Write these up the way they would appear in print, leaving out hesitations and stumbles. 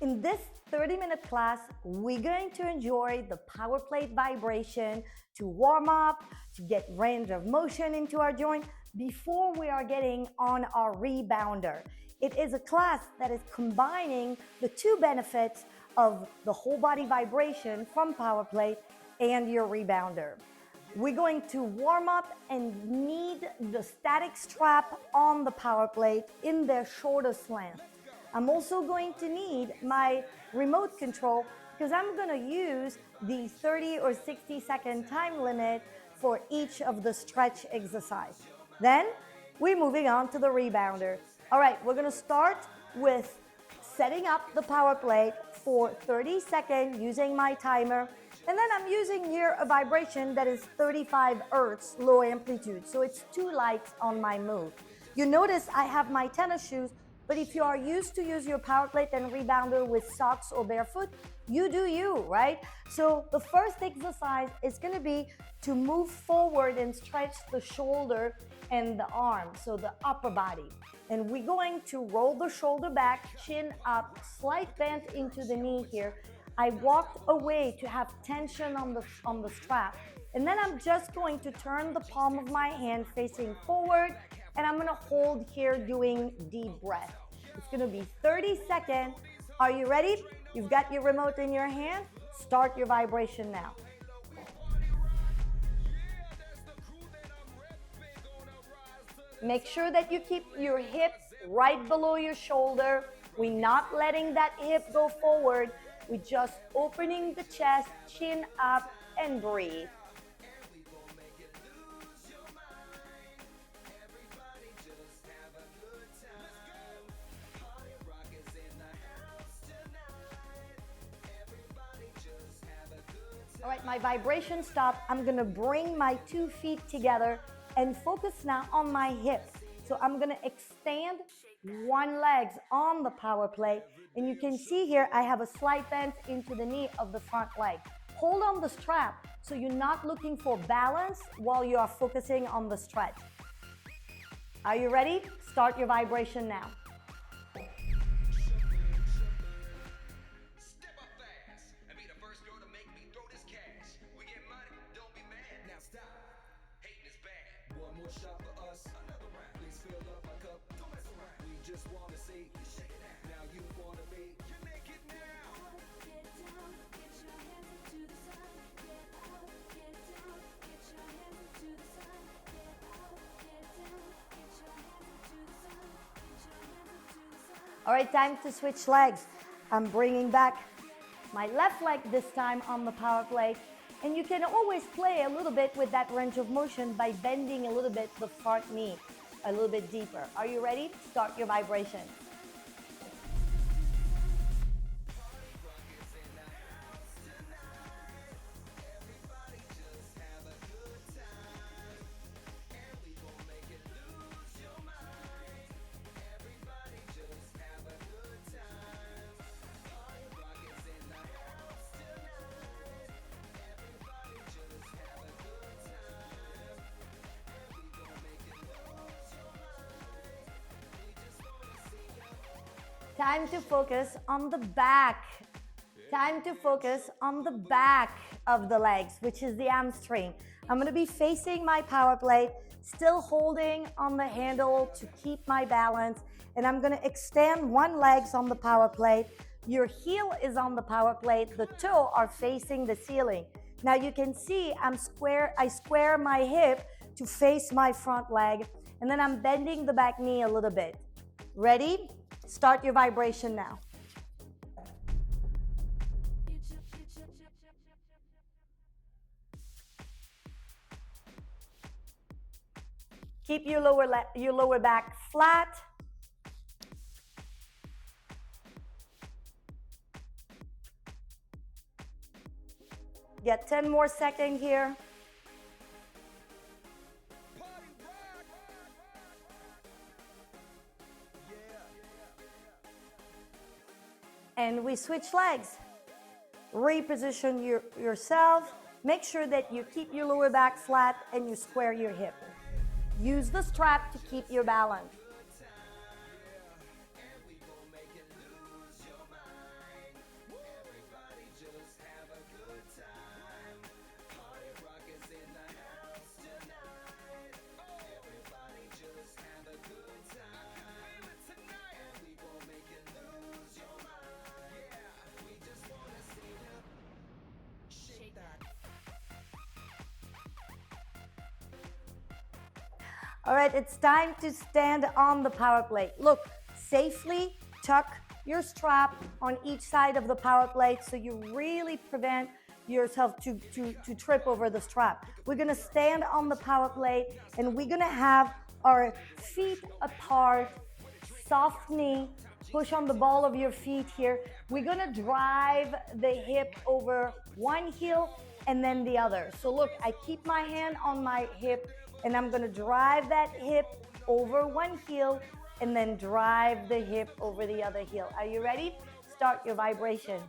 In this 30-minute class, we're going to enjoy the power plate vibration to warm up, to get range of motion into our joint before we are getting on our rebounder. It is a class that is combining the two benefits of the whole body vibration from power plate and your rebounder. We're going to warm up and need the static strap on the power plate in their shortest length. I'm also going to need my remote control because I'm going to use the 30 or 60-second time limit for each of the stretch exercise. Then we're moving on to the rebounder. All right, we're going to start with setting up the power plate for 30 seconds using my timer. And then I'm using here a vibration that is 35 Hertz low amplitude. So it's too light on my move. You notice I have my tennis shoes, but if you are used to use your power plate and rebounder with socks or barefoot, you do you, right? So the first exercise is going to be to move forward and stretch the shoulder and the arm, so the upper body. And we're going to roll the shoulder back, chin up, slight bend into the knee here. I walked away to have tension on the strap. And then I'm just going to turn the palm of my hand facing forward, and I'm going to hold here doing deep breath. It's going to be 30 seconds. Are you ready? You've got your remote in your hand. Start your vibration now. Make sure that you keep your hips right below your shoulder. We're not letting that hip go forward. We're just opening the chest, chin up, and breathe. All right, my vibration stopped. I'm gonna bring my 2 feet together and focus now on my hips. So I'm gonna extend one leg on the power plate. And you can see here, I have a slight bend into the knee of the front leg. Hold on the strap so you're not looking for balance while you are focusing on the stretch. Are you ready? Start your vibration now. Shot for us, another round. Please fill up my cup. Don't mess around. We just wanna see you shake it out. Now you wanna be. You're naked now. Get down, get your hands into the sun. Get out, get down, get your hands into the sun. Get out, get down, get your hands into the sun. Get your hands into the sun. All right, time to switch legs. I'm bringing back my left leg this time on the power plate. And you can always play a little bit with that range of motion by bending a little bit the front knee a little bit deeper. Are you ready? Start your vibration. Time to focus on the back. Time to focus on the back of the legs, which is the hamstring. I'm going to be facing my power plate, still holding on the handle to keep my balance. And I'm going to extend one leg on the power plate. Your heel is on the power plate. The toe are facing the ceiling. Now you can see I square my hip to face my front leg. And then I'm bending the back knee a little bit. Ready? Start your vibration now. Keep your lower back flat. Get 10 more seconds here. And we switch legs. Reposition yourself. Make sure that you keep your lower back flat and you square your hip. Use the strap to keep your balance. All right, it's time to stand on the power plate. Look, safely tuck your strap on each side of the power plate so you really prevent yourself to trip over the strap. We're gonna stand on the power plate and we're gonna have our feet apart, soft knee, push on the ball of your feet here. We're gonna drive the hip over one heel and then the other. So look, I keep my hand on my hip and I'm gonna drive that hip over one heel and then drive the hip over the other heel. Are you ready? Start your vibration.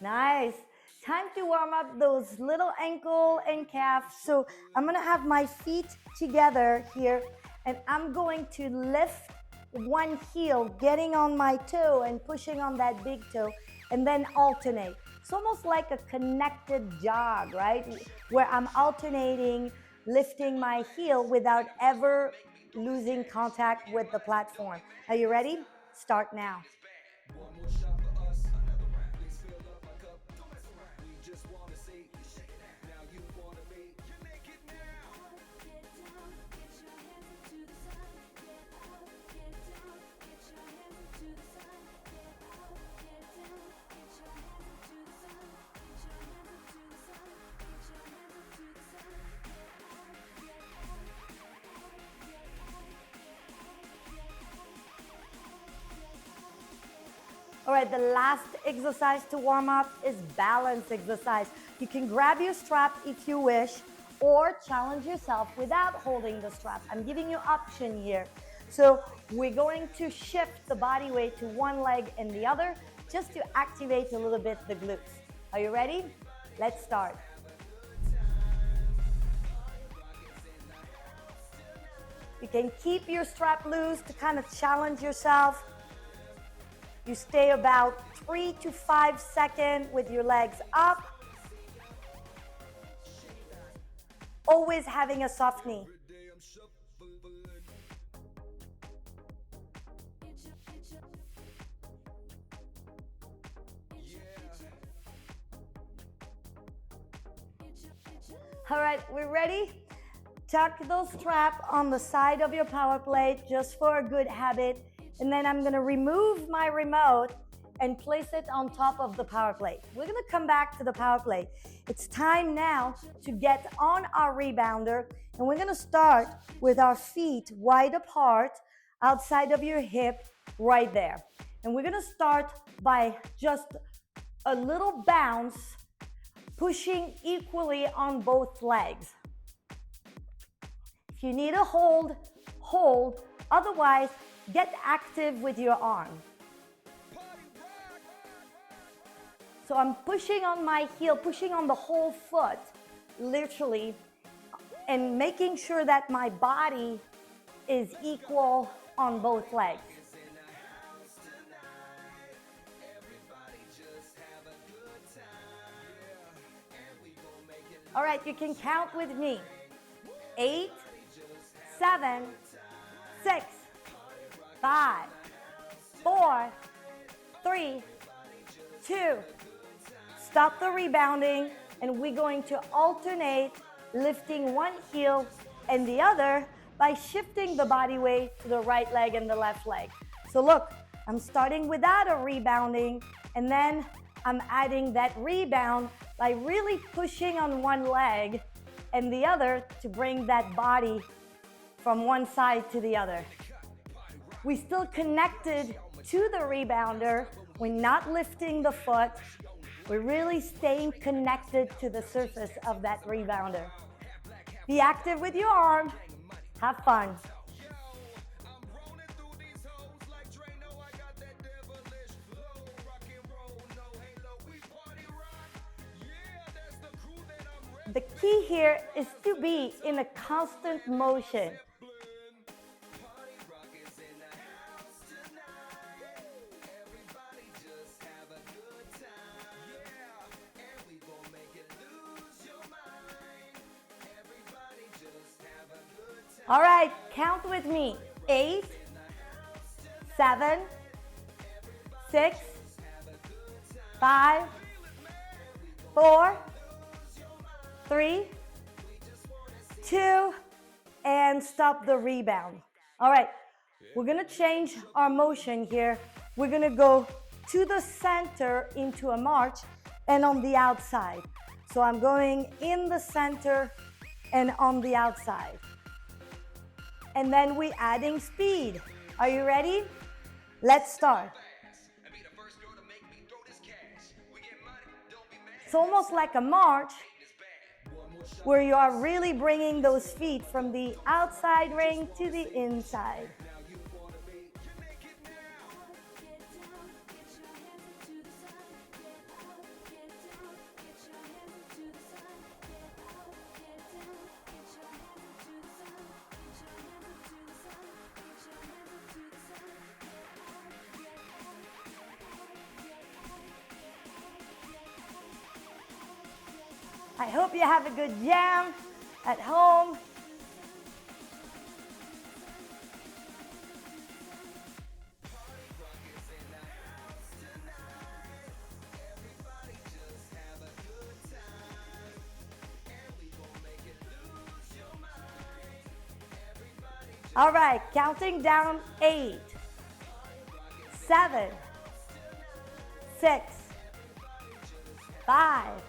Nice. Time to warm up those little ankle and calf. So I'm gonna have my feet together here and I'm going to lift one heel, getting on my toe and pushing on that big toe, and then alternate. It's almost like a connected jog, right? Where I'm alternating, lifting my heel without ever losing contact with the platform. Are you ready? Start now. One more shot for us, another round. Please fill up my cup, don't mess around. We just wanna see you shake it out. Now you wanna be, you're naked now. Get down, get your hands up to the side. Get up, get down, get your hands up to the side. Get up, get down, get your hands up to the side. Get your hands up to the side. Get your hands up to the side. Get up, All right, the last exercise to warm up is balance exercise. You can grab your strap if you wish, or challenge yourself without holding the strap. I'm giving you option here. So we're going to shift the body weight to one leg and the other, just to activate a little bit the glutes. Are you ready? Let's start. You can keep your strap loose to kind of challenge yourself. You stay about 3 to 5 seconds with your legs up. Always having a soft knee. All right, we're ready? Tuck those straps on the side of your power plate just for a good habit. And then I'm gonna remove my remote and place it on top of the power plate. We're gonna come back to the power plate. It's time now to get on our rebounder, and we're gonna start with our feet wide apart outside of your hip right there. And we're gonna start by just a little bounce, pushing equally on both legs. If you need a hold, hold. Otherwise, get active with your arm. So I'm pushing on my heel, pushing on the whole foot, literally, and making sure that my body is equal on both legs. All right, you can count with me. 8, 7, 6, 5, 4, 3, 2. Stop the rebounding, and we're going to alternate lifting one heel and the other by shifting the body weight to the right leg and the left leg. So look, I'm starting without a rebounding, and then I'm adding that rebound by really pushing on one leg and the other to bring that body from one side to the other. We still connected to the rebounder. We're not lifting the foot. We're really staying connected to the surface of that rebounder. Be active with your arm. Have fun. The key here is to be in a constant motion. All right, count with me. 8, 7, 6, 5, 4, 3, 2, and stop the rebound. All right, we're gonna change our motion here. We're gonna go to the center into a march and on the outside. So I'm going in the center and on the outside. And then we're adding speed. Are you ready? Let's start. It's almost like a march where you are really bringing those feet from the outside ring to the inside. I hope you have a good jam at home. All right, counting down 8, 7, 6, 5,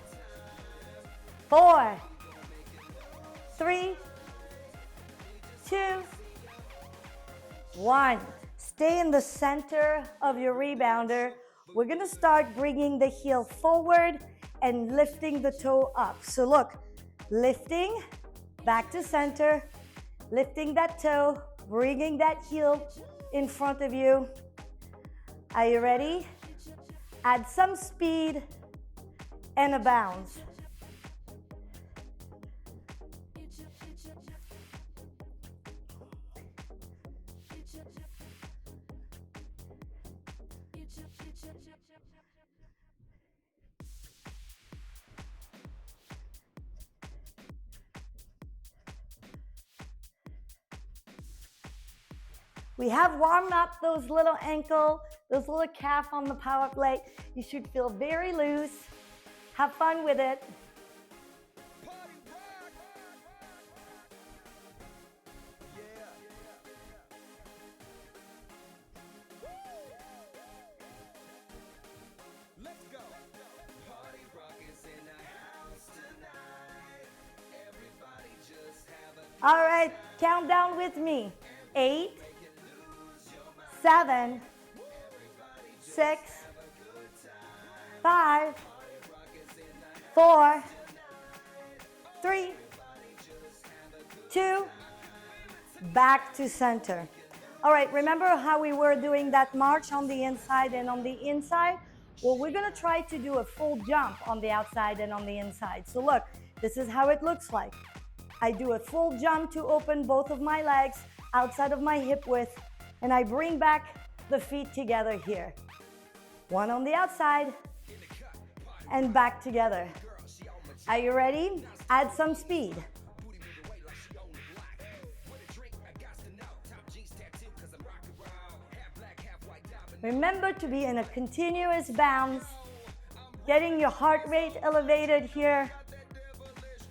4, 3, 2, 1. Stay in the center of your rebounder. We're gonna start bringing the heel forward and lifting the toe up. So look, lifting, back to center, lifting that toe, bringing that heel in front of you. Are you ready? Add some speed and a bounce. We have warmed up those little ankle, those little calf on the power plate. You should feel very loose. Have fun with it. Let's go. Party rock is in the house tonight. Everybody just have a All right, count down with me. 8, 7, 6, 5, 4, 3, 2, back to center. All right, remember how we were doing that march on the inside and on the inside? Well, we're gonna try to do a full jump on the outside and on the inside. So look, this is how it looks like. I do a full jump to open both of my legs outside of my hip width, and I bring back the feet together here. One on the outside and back together. Are you ready? Add some speed. Remember to be in a continuous bounce, getting your heart rate elevated here.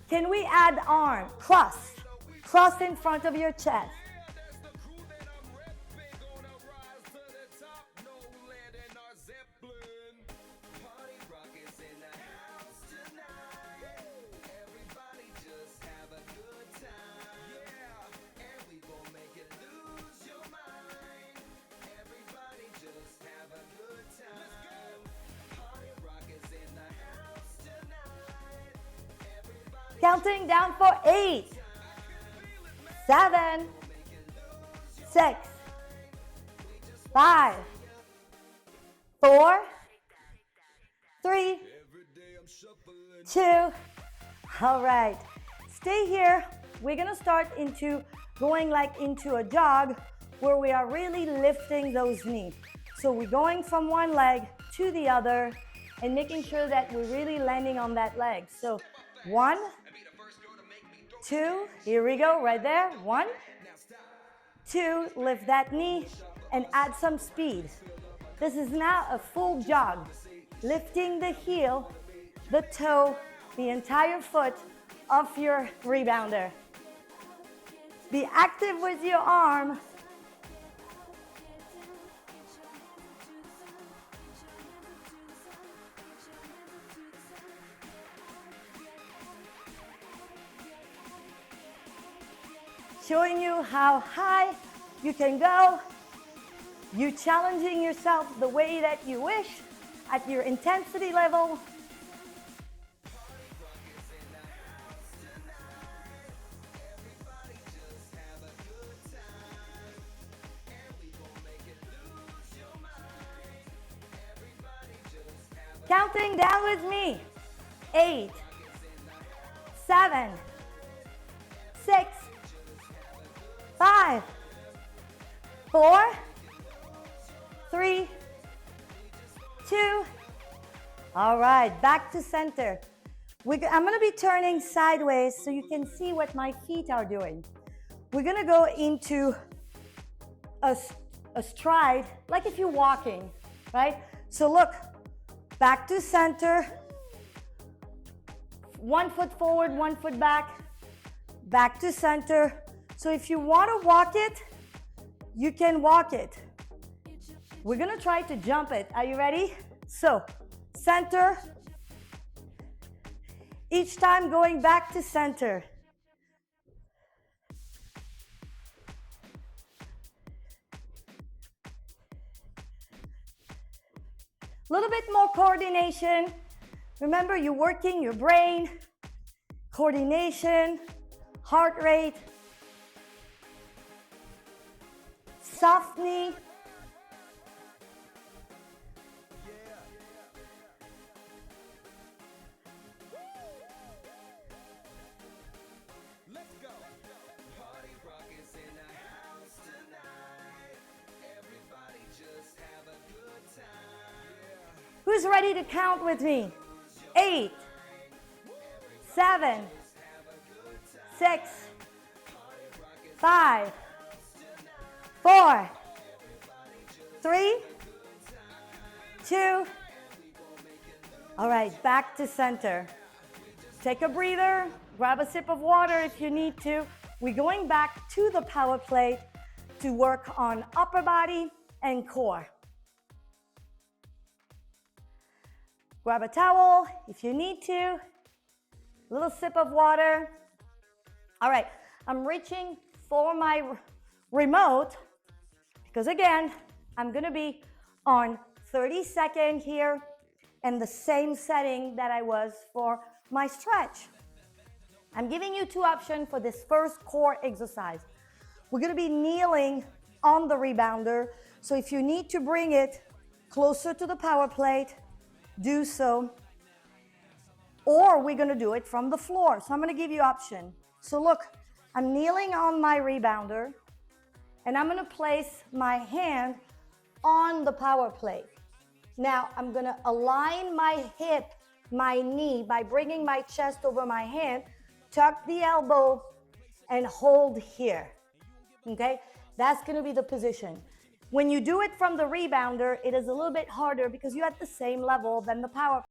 Can we add arm? Cross in front of your chest. Counting down for 8, 7, 6, 5, 4, 3, 2. All right, stay here. We're gonna start going into a jog where we are really lifting those knees. So we're going from one leg to the other and making sure that we're really landing on that leg. So 1, 2, here we go, right there. 1, 2, lift that knee and add some speed. This is now a full jog, lifting the heel, the toe, the entire foot off your rebounder. Be active with your arm. Showing you how high you can go. You challenging yourself the way that you wish at your intensity level. Counting down with me. 8, 7, 6, 5, 4, 3, 2. All right, back to center. I'm going to be turning sideways so you can see what my feet are doing. We're going to go into a stride, like if you're walking, right? So look, back to center. 1 foot forward, 1 foot back. Back to center. So if you want to walk it, you can walk it. We're going to try to jump it. Are you ready? So, center. Each time going back to center. A little bit more coordination. Remember, you're working your brain, coordination, heart rate, soft knee. Let's go. Party rock is in the house tonight. Everybody just have a good time. Who's ready to count with me? 8, 7, 6, 5, 4, 3, 2. All right, back to center. Take a breather, grab a sip of water if you need to. We're going back to the power plate to work on upper body and core. Grab a towel if you need to. A little sip of water. All right, I'm reaching for my remote because again, I'm gonna be on 30-second here and the same setting that I was for my stretch. I'm giving you 2 options for this first core exercise. We're gonna be kneeling on the rebounder, so if you need to bring it closer to the power plate, do so. Or we're gonna do it from the floor. So I'm gonna give you option. So look, I'm kneeling on my rebounder and I'm gonna place my hand on the power plate. Now I'm gonna align my hip, my knee by bringing my chest over my hand, tuck the elbow and hold here, okay? That's gonna be the position. When you do it from the rebounder, it is a little bit harder because you're at the same level than the power.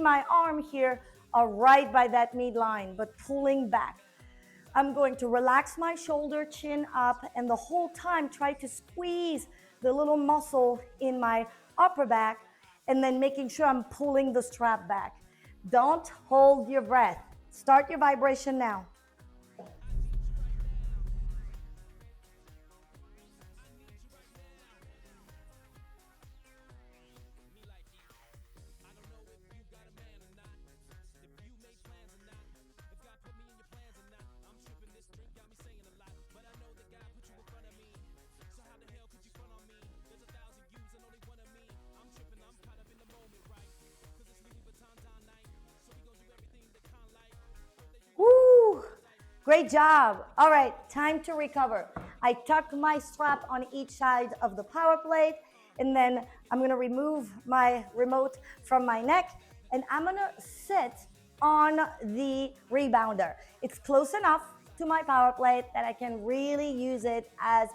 My arm here are right by that midline, but pulling back. I'm going to relax my shoulder, chin up, and the whole time try to squeeze the little muscle in my upper back, and then making sure I'm pulling the strap back. Don't hold your breath. Start your vibration now. Woo! Great job. All right, time to recover. I tuck my strap on each side of the power plate, and then I'm gonna remove my remote from my neck, and I'm gonna sit on the rebounder. It's close enough to my power plate that I can really use it as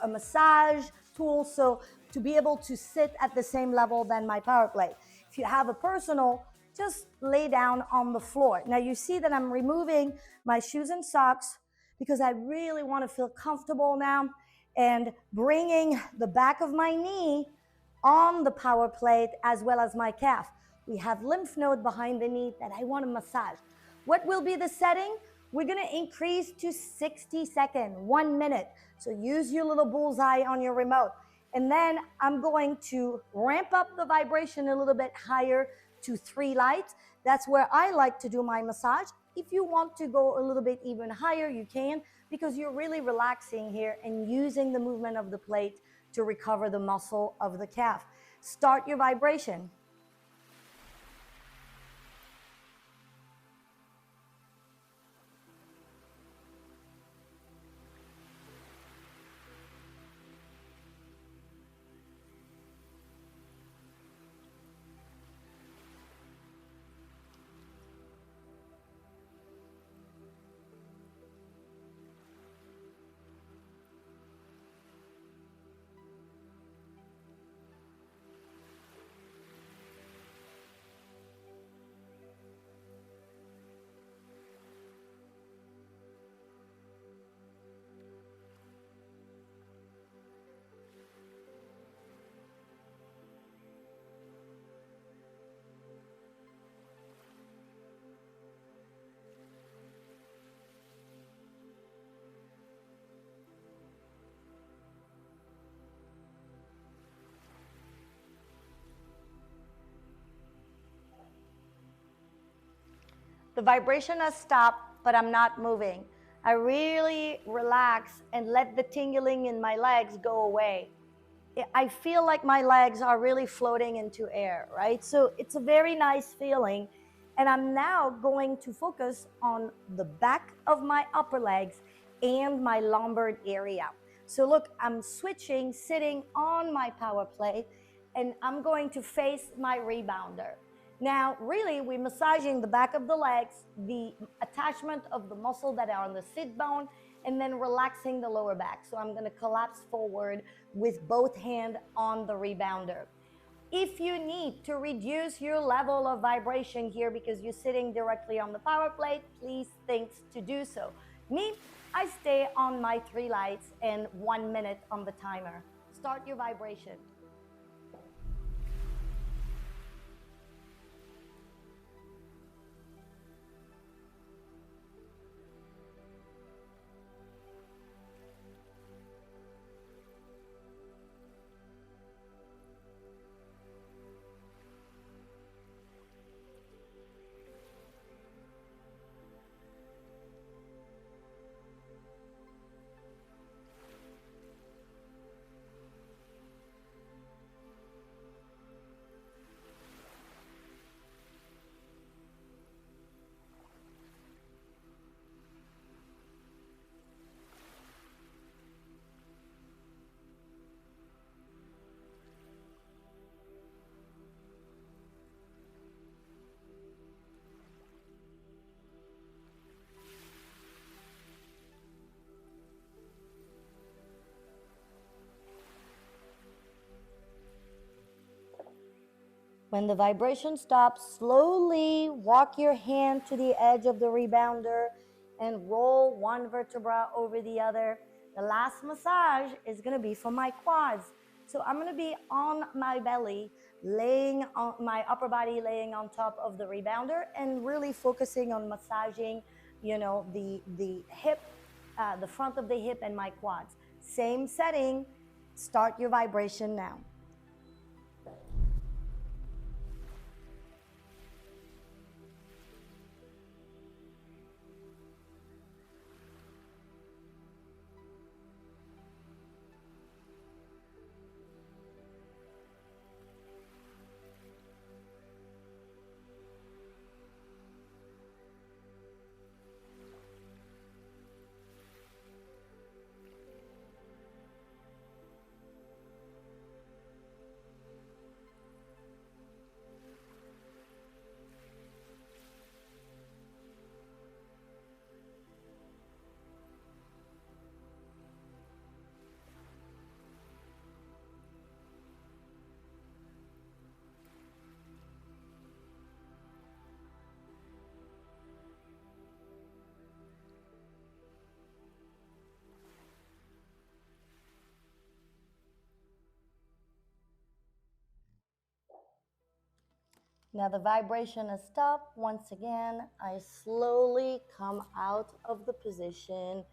a massage tool, so to be able to sit at the same level than my power plate. If you have a personal, just lay down on the floor. Now you see that I'm removing my shoes and socks because I really want to feel comfortable now, and bringing the back of my knee on the power plate as well as my calf. We have lymph node behind the knee that I want to massage. What will be the setting? We're going to increase to 60 seconds, 1 minute. So use your little bullseye on your remote. And then I'm going to ramp up the vibration a little bit higher to 3 lights. That's where I like to do my massage. If you want to go a little bit even higher, you can, because you're really relaxing here and using the movement of the plate to recover the muscle of the calf. Start your vibration. The vibration has stopped, but I'm not moving. I really relax and let the tingling in my legs go away. I feel like my legs are really floating into air, right? So it's a very nice feeling. And I'm now going to focus on the back of my upper legs and my lumbar area. So look, I'm switching, sitting on my power plate, and I'm going to face my rebounder. Now, really, we're massaging the back of the legs, the attachment of the muscle that are on the sit bone, and then relaxing the lower back. So I'm going to collapse forward with both hands on the rebounder. If you need to reduce your level of vibration here because you're sitting directly on the power plate, please think to do so. Me, I stay on my 3 lights and 1 minute on the timer. Start your vibration. When the vibration stops, slowly walk your hand to the edge of the rebounder and roll one vertebra over the other. The last massage is going to be for my quads. So I'm going to be on my belly, laying on my upper body, laying on top of the rebounder and really focusing on massaging, the hip, the front of the hip and my quads. Same setting. Start your vibration now. Now the vibration has stopped. Once again, I slowly come out of the position.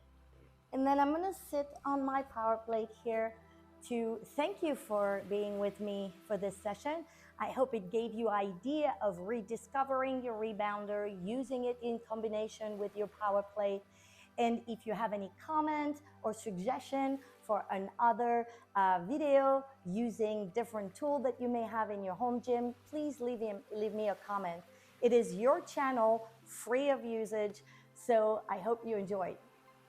And then I'm going to sit on my power plate here to thank you for being with me for this session. I hope it gave you idea of rediscovering your rebounder, using it in combination with your power plate. And if you have any comment or suggestion for another video using different tool that you may have in your home gym, please leave me a comment. It is your channel, free of usage. So I hope you enjoyed.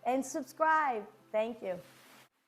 And subscribe. Thank you.